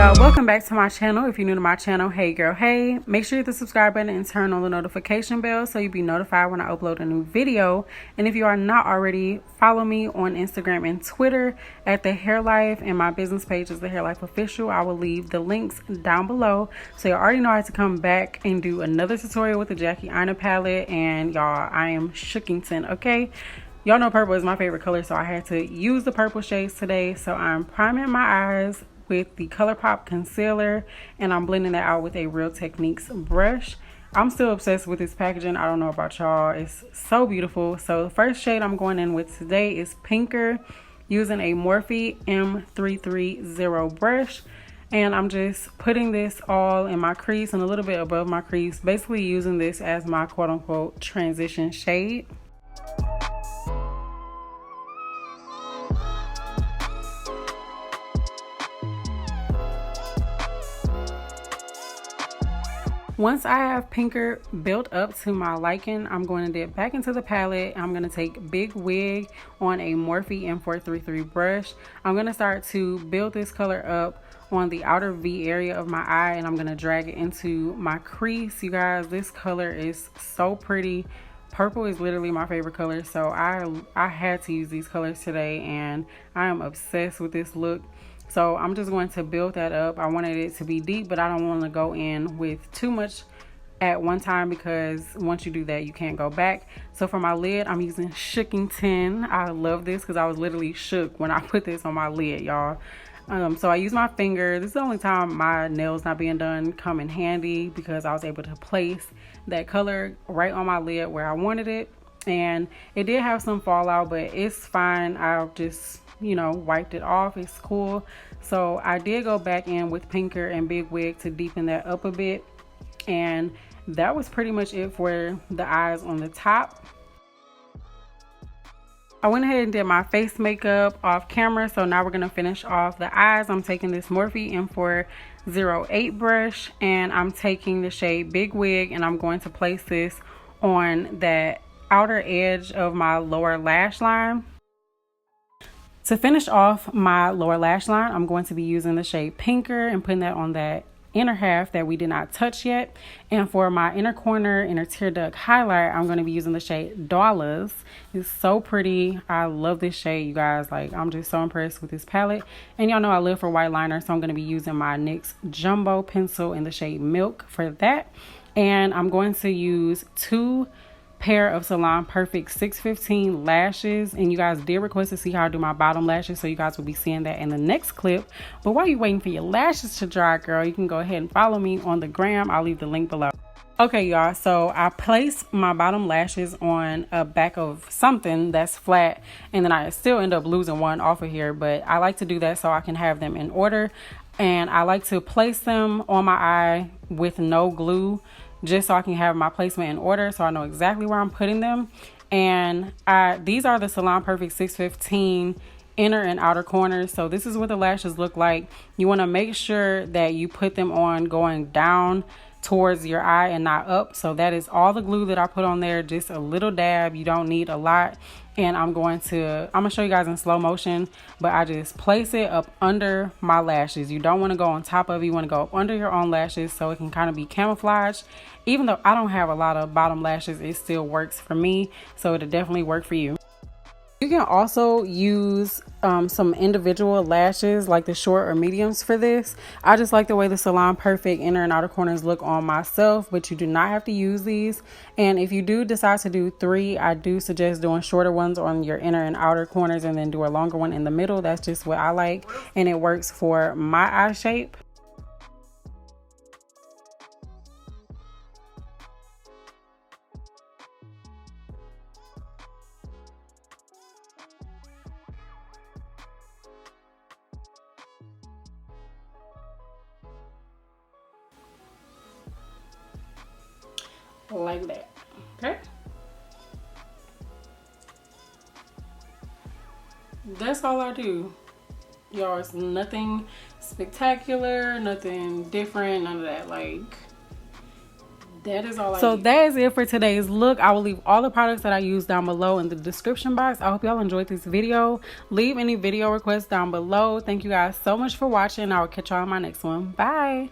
y'all, welcome back to my channel. If you're new to my channel, hey girl, hey, make sure you hit the subscribe button and turn on the notification bell so you'll be notified when I upload a new video. And if you are not already, follow me on Instagram and Twitter at Theharelife, and my business page is Theharelife Official. I will leave the links down below, so you already know I have to come back and do another tutorial with the Jackie AINA palette. And y'all, I am Shookington, okay? Y'all know purple is my favorite color, so I had to use the purple shades today. So I'm priming my eyes with the ColourPop concealer, and I'm blending that out with a Real Techniques brush. I'm still obsessed with this packaging. I don't know about y'all, it's so beautiful. So the first shade I'm going in with today is Pinker, using a Morphe M330 brush, and I'm just putting this all in my crease and a little bit above my crease, basically using this as my quote-unquote transition shade. Once I have Pinker built up to my liking, I'm going to dip back into the palette. I'm going to take Big Wig on a Morphe M433 brush. I'm going to start to build this color up on the outer V area of my eye, and I'm going to drag it into my crease. You guys, this color is so pretty. Purple is literally my favorite color, so I had to use these colors today, and I am obsessed with this look. So I'm just going to build that up. I wanted it to be deep, but I don't want to go in with too much at one time, because once you do that, you can't go back. So for my lid, I'm using Shookington. I love this because I was literally shook when I put this on my lid, y'all. So I use my finger. This is the only time my nails not being done come in handy, because I was able to place that color right on my lid where I wanted it. And it did have some fallout, but it's fine. I'll just, you know, wiped it off. It's cool. So I did go back in with Pinker and Big Wig to deepen that up a bit, and that was pretty much it for the eyes on the top. I went ahead and did my face makeup off camera, so now we're going to finish off the eyes. I'm taking this Morphe M408 brush, and I'm taking the shade Big Wig, and I'm going to place this on that outer edge of my lower lash line. To finish off my lower lash line, I'm going to be using the shade Pinker and putting that on that inner half that we did not touch yet. And for my inner corner, inner tear duct highlight, I'm going to be using the shade Dwollahs. It's so pretty. I love this shade, you guys. Like, I'm just so impressed with this palette. And y'all know I live for white liner, so I'm going to be using my NYX Jumbo pencil in the shade Milk for that. And I'm going to use two pair of Salon Perfect 615 lashes, and you guys did request to see how I do my bottom lashes, so you guys will be seeing that in the next clip. But while you're waiting for your lashes to dry, girl, you can go ahead and follow me on the gram. I'll leave the link below. Okay, y'all, so I placed my bottom lashes on a back of something that's flat, and then I still end up losing one off of here, but I like to do that so I can have them in order. And I like to place them on my eye with no glue, just so I can have my placement in order, so I know exactly where I'm putting them. And these are the Salon Perfect 615 inner and outer corners. So this is what the lashes look like. You want to make sure that you put them on going down towards your eye and not up. So that is all the glue that I put on there, just a little dab. You don't need a lot. And I'm gonna show you guys in slow motion, but I just place it up under my lashes. You don't want to go on top of it. You want to go up under your own lashes so it can kind of be camouflaged. Even though I don't have a lot of bottom lashes, it still works for me, so it'll definitely work for you. You can also use some individual lashes, like the short or mediums for this. I just like the way the Salon Perfect inner and outer corners look on myself, but you do not have to use these. And if you do decide to do three, I do suggest doing shorter ones on your inner and outer corners and then do a longer one in the middle. That's just what I like, and it works for my eye shape. Like that. Okay, that's all I do, y'all. It's nothing spectacular, nothing different, none of that. Like, That is all so that is it for today's look. I will leave all the products that I use down below in the description box. I hope y'all enjoyed this video. Leave any video requests down below. Thank you guys so much for watching. I will catch y'all in my next one. Bye.